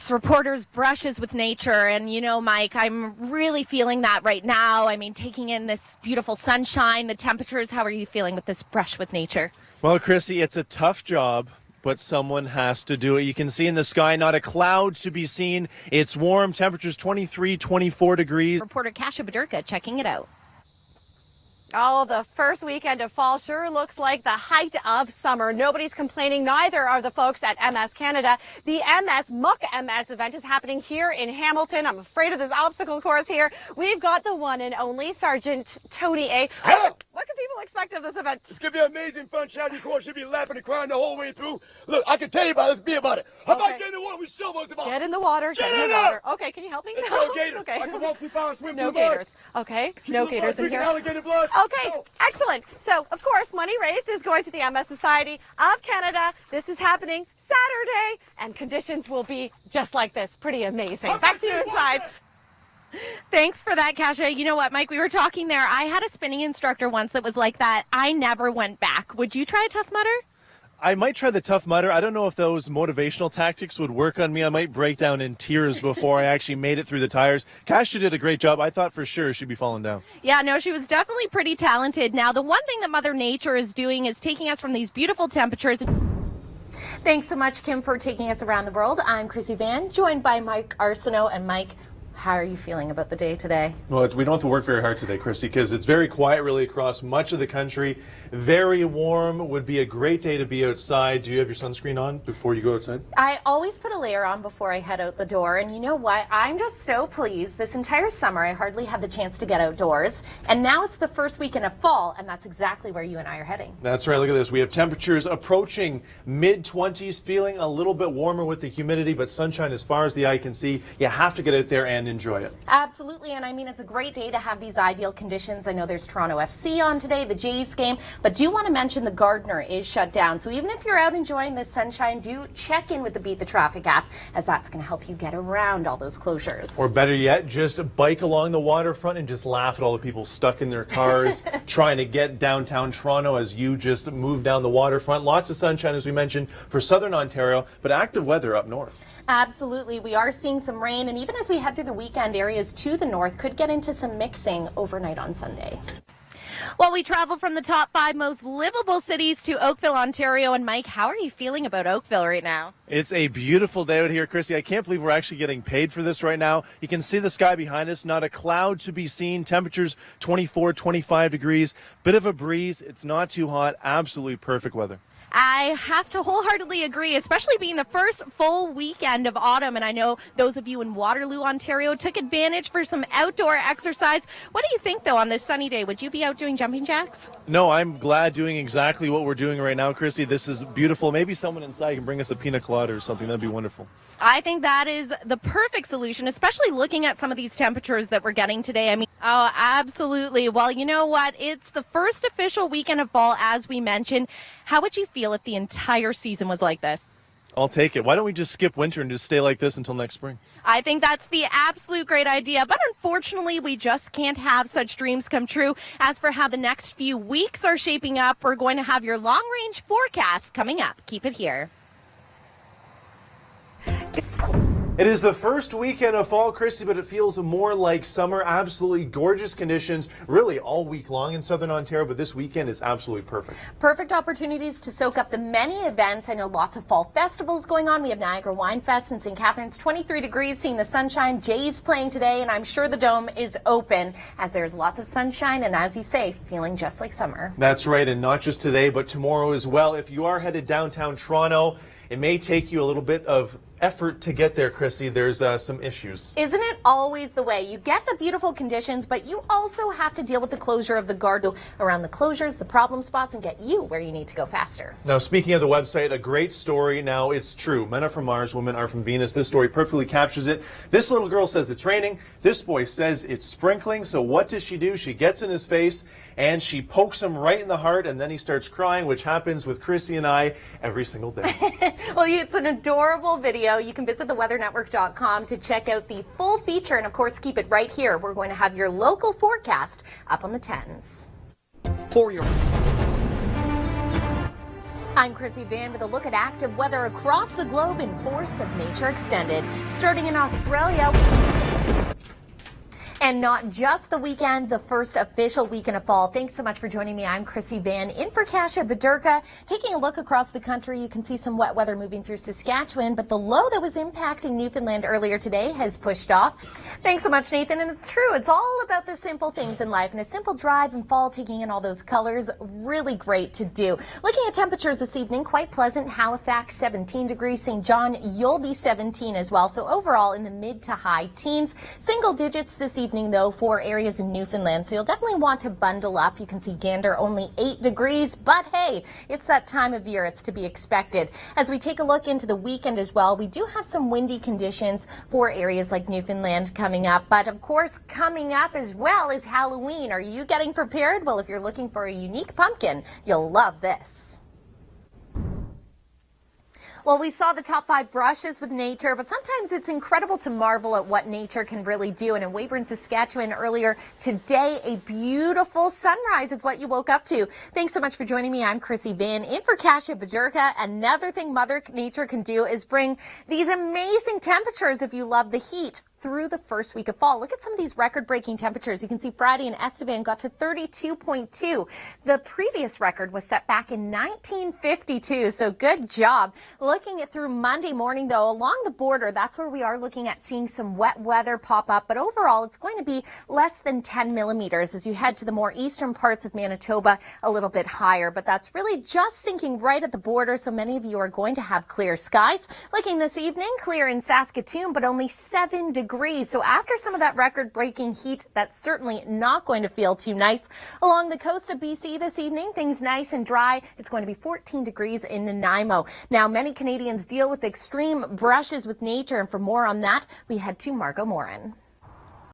Reporters' brushes with nature. And, you know, Mike, I'm really feeling that right now. I mean, taking in this beautiful sunshine, the temperatures. How are you feeling with this brush with nature? Well, Krissy, it's a tough job, but someone has to do it. You can see in the sky, not a cloud to be seen. It's warm, temperatures 23, 24 degrees. Reporter Kasia Badurka checking it out. Oh, the first weekend of fall sure looks like the height of summer. Nobody's complaining. Neither are the folks at MS Canada. The Muck MS event is happening here in Hamilton. I'm afraid of this obstacle course here. We've got the one and only Sergeant Tony A. Oh, what can people expect of this event? It's going to be amazing fun. Shouting course. You'll be laughing and crying the whole way through. Look, I can tell you about it. Let's be about it. How about getting in the water with showboats about? Get in the water. Get in the water. Okay, can you help me? Let's go, gators. Okay. I can walk 2 pounds, swim No through the mud. gators. Okay, no gators in here. Alligator blood. Okay, excellent. So, of course, money raised is going to the MS Society of Canada. This is happening Saturday, and conditions will be just like this. Pretty amazing. Back to you inside. Thanks for that, Kasia. You know what, Mike, we were talking there. I had a spinning instructor once that was like that. I never went back. Would you try a Tough Mudder? I might try the Tough Mudder. I don't know if those motivational tactics would work on me. I might break down in tears before I actually made it through the tires. Kasia did a great job. I thought for sure she'd be falling down. Yeah, no, she was definitely pretty talented. Now, the one thing that Mother Nature is doing is taking us from these beautiful temperatures. Thanks so much, Kim, for taking us around the world. I'm Krissy Vann, joined by Mike Arsenault. And Mike, how are you feeling about the day today? Well, we don't have to work very hard today, Krissy, because it's very quiet really across much of the country. Very warm. Would be a great day to be outside. Do you have your sunscreen on before you go outside? I always put a layer on before I head out the door. And you know what? I'm just so pleased. This entire summer, I hardly had the chance to get outdoors. And now it's the first weekend of fall, and that's exactly where you and I are heading. That's right. Look at this. We have temperatures approaching mid-20s, feeling a little bit warmer with the humidity, but sunshine as far as the eye can see. You have to get out there and enjoy it. Absolutely, and I mean, it's a great day to have these ideal conditions. I know there's Toronto FC on today, the Jays game, but do want to mention the Gardiner is shut down. So even if you're out enjoying this sunshine, do check in with the Beat the Traffic app, as that's going to help you get around all those closures. Or better yet, just bike along the waterfront and just laugh at all the people stuck in their cars trying to get downtown Toronto as you just move down the waterfront. Lots of sunshine, as we mentioned, for southern Ontario, but active weather up north. Absolutely. We are seeing some rain, and even as we head through the weekend, areas to the north could get into some mixing overnight on Sunday. Well, we travel from the top 5 most livable cities to Oakville, Ontario. And Mike, how are you feeling about Oakville right now? It's a beautiful day out here, Krissy. I can't believe we're actually getting paid for this right now. You can see the sky behind us, not a cloud to be seen. Temperatures 24, 25 degrees. Bit of a breeze. It's not too hot. Absolutely perfect weather. I have to wholeheartedly agree, especially being the first full weekend of autumn. And I know those of you in Waterloo, Ontario, took advantage for some outdoor exercise. What do you think, though, on this sunny day? Would you be out doing jumping jacks? No, I'm glad doing exactly what we're doing right now, Krissy. This is beautiful. Maybe someone inside can bring us a pina colada or something. That'd be wonderful. I think that is the perfect solution, especially looking at some of these temperatures that we're getting today. I mean, oh, absolutely. Well, you know what? It's the first official weekend of fall, as we mentioned. How would you feel if the entire season was like this? I'll take it. Why don't we just skip winter and just stay like this until next spring? I think that's the absolute great idea. But unfortunately, we just can't have such dreams come true. As for how the next few weeks are shaping up, we're going to have your long-range forecast coming up. Keep it here. It is the first weekend of fall, Krissy, but it feels more like summer. Absolutely gorgeous conditions, really all week long in southern Ontario, but this weekend is absolutely perfect. Perfect opportunities to soak up the many events. I know lots of fall festivals going on. We have Niagara Wine Fest in St. Catharines, 23 degrees, seeing the sunshine. Jay's playing today, and I'm sure the Dome is open as there's lots of sunshine and, as you say, feeling just like summer. That's right, and not just today, but tomorrow as well. If you are headed downtown Toronto, it may take you a little bit of effort to get there, Krissy. There's some issues. Isn't it always the way? You get the beautiful conditions, but you also have to deal with the closure of the guard around the closures, the problem spots, and get you where you need to go faster. Now, speaking of the website, a great story. Now, it's true. Men are from Mars, women are from Venus. This story perfectly captures it. This little girl says it's raining. This boy says it's sprinkling. So what does she do? She gets in his face and she pokes him right in the heart, and then he starts crying, which happens with Krissy and I every single day. Well, it's an adorable video. You can visit theweathernetwork.com to check out the full feature, and of course keep it right here. We're going to have your local forecast up on the 10s. For your I'm Krissy Vann with a look at active weather across the globe in Force of Nature Extended. Starting in Australia. And not just the weekend, the first official weekend of fall. Thanks so much for joining me. I'm Krissy Vann in for Kasia Badurka. Taking a look across the country, you can see some wet weather moving through Saskatchewan, but the low that was impacting Newfoundland earlier today has pushed off. Thanks so much, Nathan. And it's true, it's all about the simple things in life. And a simple drive in fall, taking in all those colors, really great to do. Looking at temperatures this evening, quite pleasant. Halifax, 17 degrees. St. John, you'll be 17 as well. So overall in the mid to high teens. Single digits this evening, though, for areas in Newfoundland, so you'll definitely want to bundle up. You can see Gander only 8 degrees, but hey, it's that time of year, it's to be expected. As we take a look into the weekend as well, we do have some windy conditions for areas like Newfoundland coming up, but of course coming up as well is Halloween. Are you getting prepared? Well, if you're looking for a unique pumpkin, you'll love this. Well, we saw the top 5 brushes with nature, but sometimes it's incredible to marvel at what nature can really do. And in Weyburn, Saskatchewan earlier today, a beautiful sunrise is what you woke up to. Thanks so much for joining me. I'm Krissy Vann in for Kasia Badurka. Another thing Mother Nature can do is bring these amazing temperatures if you love the heat through the first week of fall. Look at some of these record-breaking temperatures. You can see Friday in Estevan got to 32.2. The previous record was set back in 1952, so good job. Looking at through Monday morning, though, along the border, that's where we are looking at seeing some wet weather pop up, but overall it's going to be less than 10 millimeters as you head to the more eastern parts of Manitoba, a little bit higher, but that's really just sinking right at the border, so many of you are going to have clear skies. Looking this evening, clear in Saskatoon, but only 7 degrees. So after some of that record-breaking heat, that's certainly not going to feel too nice. Along the coast of BC this evening, things nice and dry. It's going to be 14 degrees in Nanaimo. Now, many Canadians deal with extreme brushes with nature, and for more on that, we head to Margot Morin.